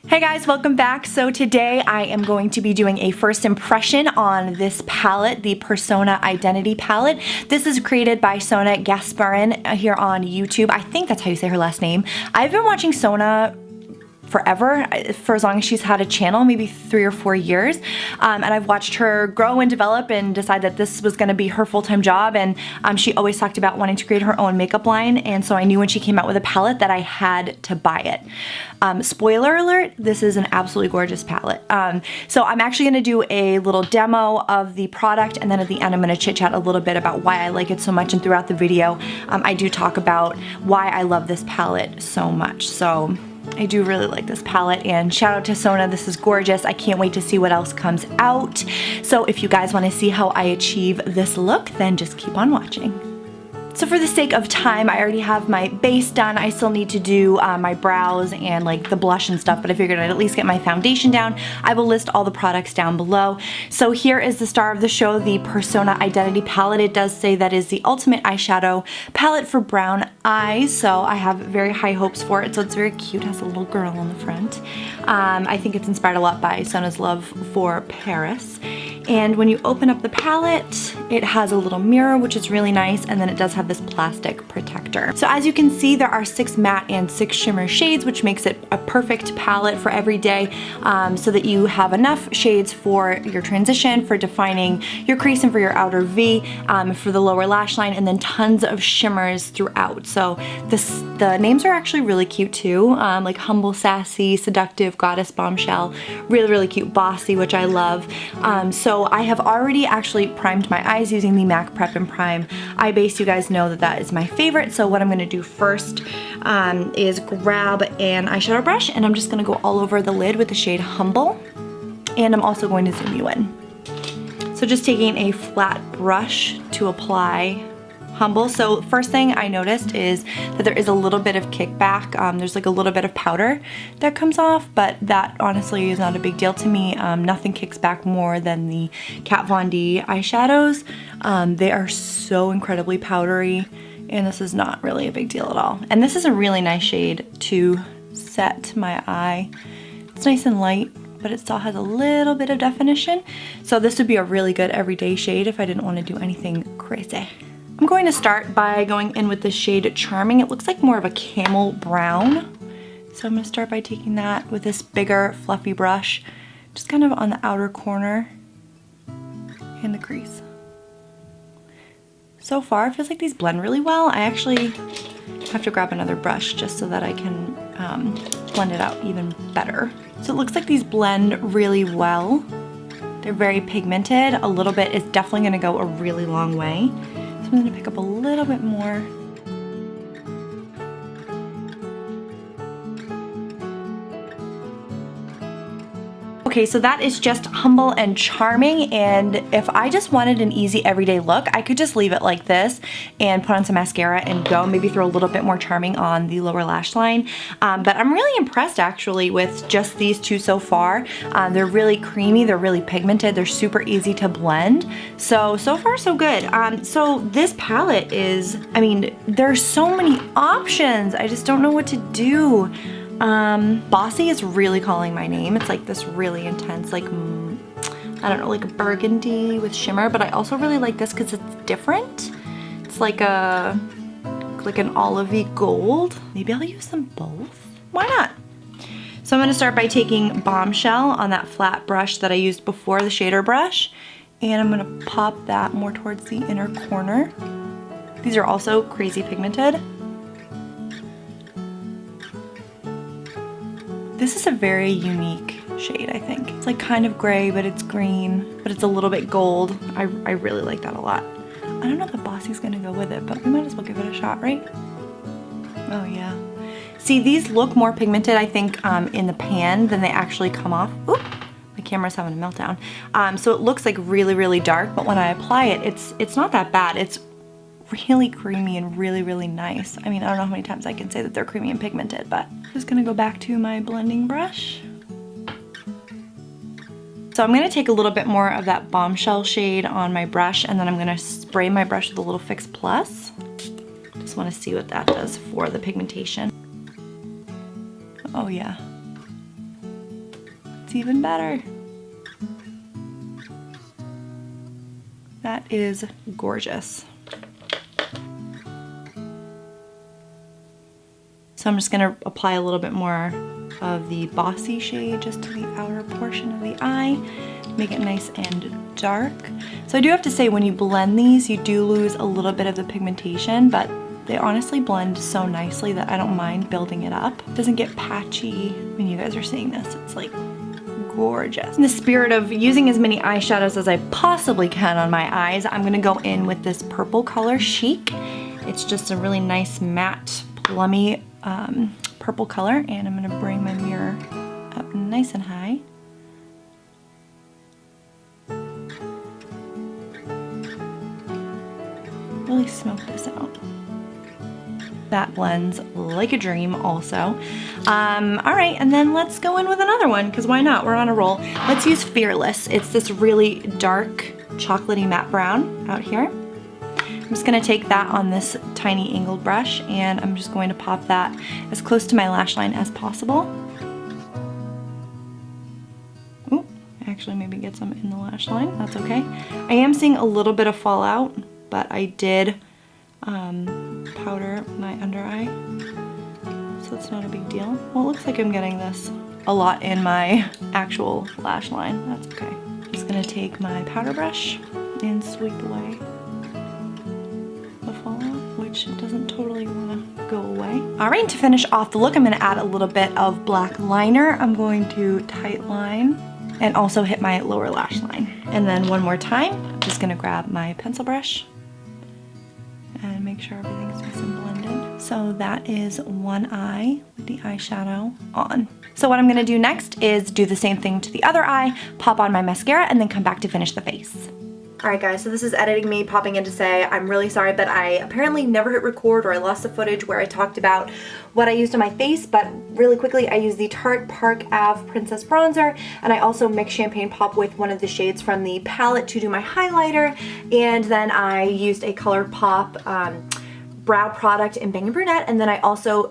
Hey guys, welcome back. So today I am going to be doing a first impression on this palette, the Persona Identity palette. This is created by Sona here on YouTube. I think that's how you say her last name. I've been watching Sona forever, for as long as she's had a channel, maybe 3 or 4 years, and I've watched her grow and develop and decide that this was going to be her full-time job. And she always talked about wanting to create her own makeup line, and so I knew when she came out with a palette that I had to buy it. Spoiler alert, this is an absolutely gorgeous palette. So I'm actually going to do a little demo of the product, and then at the end I'm going to chit chat a little bit about why I like it so much, and throughout the video I do talk about why I love this palette so much. So I do really like this palette, and shout out to Sona, this is gorgeous. I can't wait to see what else comes out. So if you guys want to see how I achieve this look, then just keep on watching. So for the sake of time, I already have my base done. I still need to do my brows and like the blush and stuff, but I figured I'd at least get my foundation down. I will list all the products down below. So here is the star of the show, the Persona Identity palette. It does say that is the ultimate eyeshadow palette for brown eyes, so I have very high hopes for it. So it's very cute, it has a little girl on the front. I think it's inspired a lot by Sona's love for Paris. And when you open up the palette, it has a little mirror, which is really nice, and then it does have this plastic protector. So as you can see, there are 6 matte and 6 shimmer shades, which makes it a perfect palette for every day, so that you have enough shades for your transition, for defining your crease, and for your outer V, for the lower lash line, and then tons of shimmers throughout. So the names are actually really cute too, like Humble, Sassy, Seductive, Goddess, Bombshell, really, really cute, Bossy, which I love. So I have already actually primed my eyes using the MAC Prep and Prime eye base. You guys know that that is my favorite. So what I'm going to do first is grab an eyeshadow brush, and I'm just going to go all over the lid with the shade Humble, and I'm also going to zoom you in. So just taking a flat brush to apply Humble. So first thing I noticed is that there is a little bit of kickback. There's like a little bit of powder that comes off, but that honestly is not a big deal to me. Nothing kicks back more than the Kat Von D eyeshadows. They are so incredibly powdery, and this is not really a big deal at all. And this is a really nice shade to set my eye. It's nice and light, but it still has a little bit of definition. So this would be a really good everyday shade if I didn't want to do anything crazy. I'm going to start by going in with the shade Charming. It looks like more of a camel brown. So I'm going to start by taking that with this bigger fluffy brush, just kind of on the outer corner and the crease. So far, it feels like these blend really well. I actually have to grab another brush just so that I can blend it out even better. So it looks like these blend really well. They're very pigmented. A little bit is definitely going to go a really long way. So I'm going to pick up a little bit more. Okay, so that is just Humble and Charming, and if I just wanted an easy everyday look, I could just leave it like this and put on some mascara and go, maybe throw a little bit more Charming on the lower lash line. But I'm really impressed actually with just these two so far. They're really creamy, they're really pigmented, they're super easy to blend. So far so good. So this palette is, I mean, there's so many options. I just don't know what to do. Bossy is really calling my name. It's like this really intense, like, I don't know, like burgundy with shimmer, but I also really like this because it's different. It's like an olivey gold. Maybe I'll use them both. Why not? So I'm going to start by taking Bombshell on that flat brush that I used before, the shader brush, and I'm going to pop that more towards the inner corner. These are also crazy pigmented. This is a very unique shade, I think. It's like kind of gray, but it's green, but it's a little bit gold. I really like that a lot. I don't know if the Bossy's gonna go with it, but we might as well give it a shot, right? Oh yeah. See, these look more pigmented, I think, in the pan than they actually come off. Oop, my camera's having a meltdown. So it looks like really, really dark, but when I apply it, it's not that bad. It's really creamy and really, really nice. I mean, I don't know how many times I can say that they're creamy and pigmented, but I'm just gonna go back to my blending brush. So I'm gonna take a little bit more of that Bombshell shade on my brush, and then I'm gonna spray my brush with a little Fix Plus. Just wanna see what that does for the pigmentation. Oh yeah. It's even better. That is gorgeous. So I'm just gonna apply a little bit more of the Bossy shade just to the outer portion of the eye, make it nice and dark. So I do have to say, when you blend these, you do lose a little bit of the pigmentation, but they honestly blend so nicely that I don't mind building it up. It doesn't get patchy when you guys are seeing this. It's like gorgeous. In the spirit of using as many eyeshadows as I possibly can on my eyes, I'm gonna go in with this purple color, Chic. It's just a really nice matte, plummy purple color, and I'm gonna bring my mirror up nice and high. Really smoke this out. That blends like a dream also. All right, and then let's go in with another one, because why not? We're on a roll. Let's use Fearless. It's this really dark chocolatey matte brown out here. I'm just gonna take that on this tiny angled brush, and I'm just going to pop that as close to my lash line as possible. Ooh, actually maybe get some in the lash line, that's okay. I am seeing a little bit of fallout, but I did powder my under eye, so it's not a big deal. Well, it looks like I'm getting this a lot in my actual lash line. That's okay. I'm just gonna take my powder brush and sweep away the fallout, which doesn't totally want to go away. All right, to finish off the look, I'm gonna add a little bit of black liner. I'm going to tight line and also hit my lower lash line. And then one more time, I'm just gonna grab my pencil brush and make sure everything's nice and blended. So that is one eye with the eyeshadow on. So what I'm gonna do next is do the same thing to the other eye, pop on my mascara, and then come back to finish the face. Alright guys, so this is editing me popping in to say I'm really sorry, but I apparently never hit record, or I lost the footage where I talked about what I used on my face. But really quickly, I used the Tarte Park Ave Princess Bronzer, and I also mixed Champagne Pop with one of the shades from the palette to do my highlighter, and then I used a Colourpop brow product in Bangin Brunette, and then I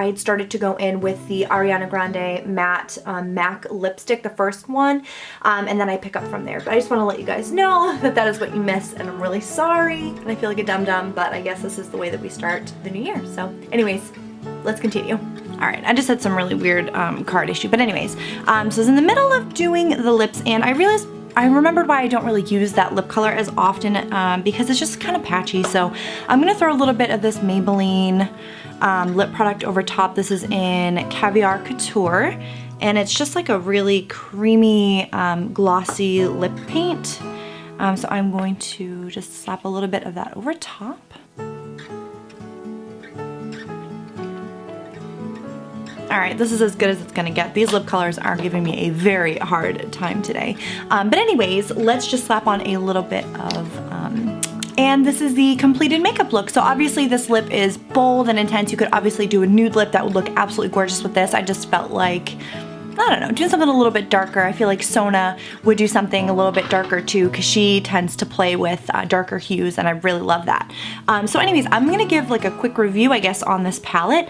had started to go in with the Ariana Grande matte MAC lipstick, the first one, and then I pick up from there. But I just want to let you guys know that that is what you missed, and I'm really sorry, and I feel like a dum-dum, but I guess this is the way that we start the new year. So anyways, let's continue. All right, I just had some really weird card issue, but anyways, so I was in the middle of doing the lips, and I remembered why I don't really use that lip color as often, because it's just kind of patchy. So I'm gonna throw a little bit of this Maybelline lip product over top. This is in Caviar Couture, and it's just like a really creamy, glossy lip paint. So I'm going to just slap a little bit of that over top. Alright, this is as good as it's gonna get. These lip colors are giving me a very hard time today. But anyways, let's just slap on a little bit of, and this is the completed makeup look. So obviously this lip is bold and intense. You could obviously do a nude lip that would look absolutely gorgeous with this. I just felt like, I don't know, doing something a little bit darker. I feel like Sona would do something a little bit darker too, because she tends to play with darker hues, and I really love that. So anyways, I'm gonna give like a quick review, I guess, on this palette.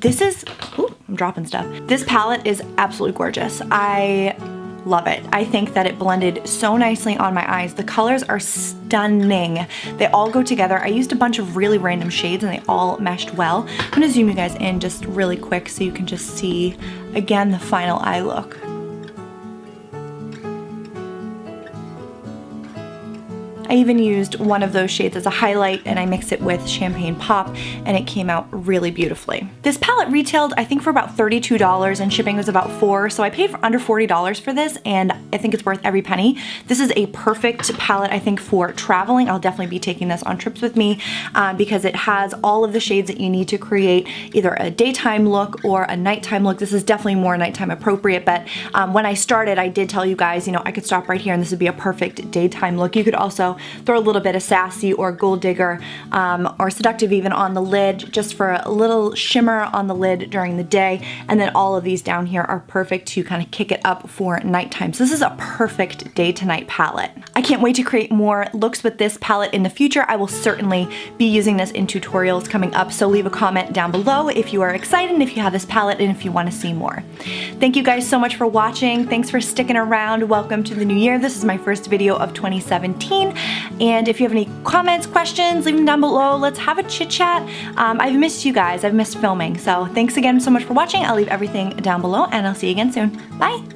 This is, ooh, I'm dropping stuff. This palette is absolutely gorgeous. I love it. I think that it blended so nicely on my eyes. The colors are stunning. They all go together. I used a bunch of really random shades and they all meshed well. I'm gonna zoom you guys in just really quick so you can just see, again, the final eye look. I even used one of those shades as a highlight, and I mixed it with Champagne Pop, and it came out really beautifully. This palette retailed, I think, for about $32, and shipping was about $4, so I paid for under $40 for this, and I think it's worth every penny. This is a perfect palette, I think, for traveling. I'll definitely be taking this on trips with me because it has all of the shades that you need to create either a daytime look or a nighttime look. This is definitely more nighttime appropriate, but when I started, I did tell you guys, you know, I could stop right here and this would be a perfect daytime look. You could also So throw a little bit of Sassy or Gold Digger or Seductive even on the lid, just for a little shimmer on the lid during the day. And then all of these down here are perfect to kind of kick it up for nighttime. So this is a perfect day to night palette. I can't wait to create more looks with this palette in the future. I will certainly be using this in tutorials coming up, so leave a comment down below if you are excited and if you have this palette and if you want to see more. Thank you guys so much for watching. Thanks for sticking around. Welcome to the new year. This is my first video of 2017, and if you have any comments, questions, leave them down below. Let's have a chit chat. I've missed you guys. I've missed filming. So thanks again so much for watching. I'll leave everything down below and I'll see you again soon. Bye.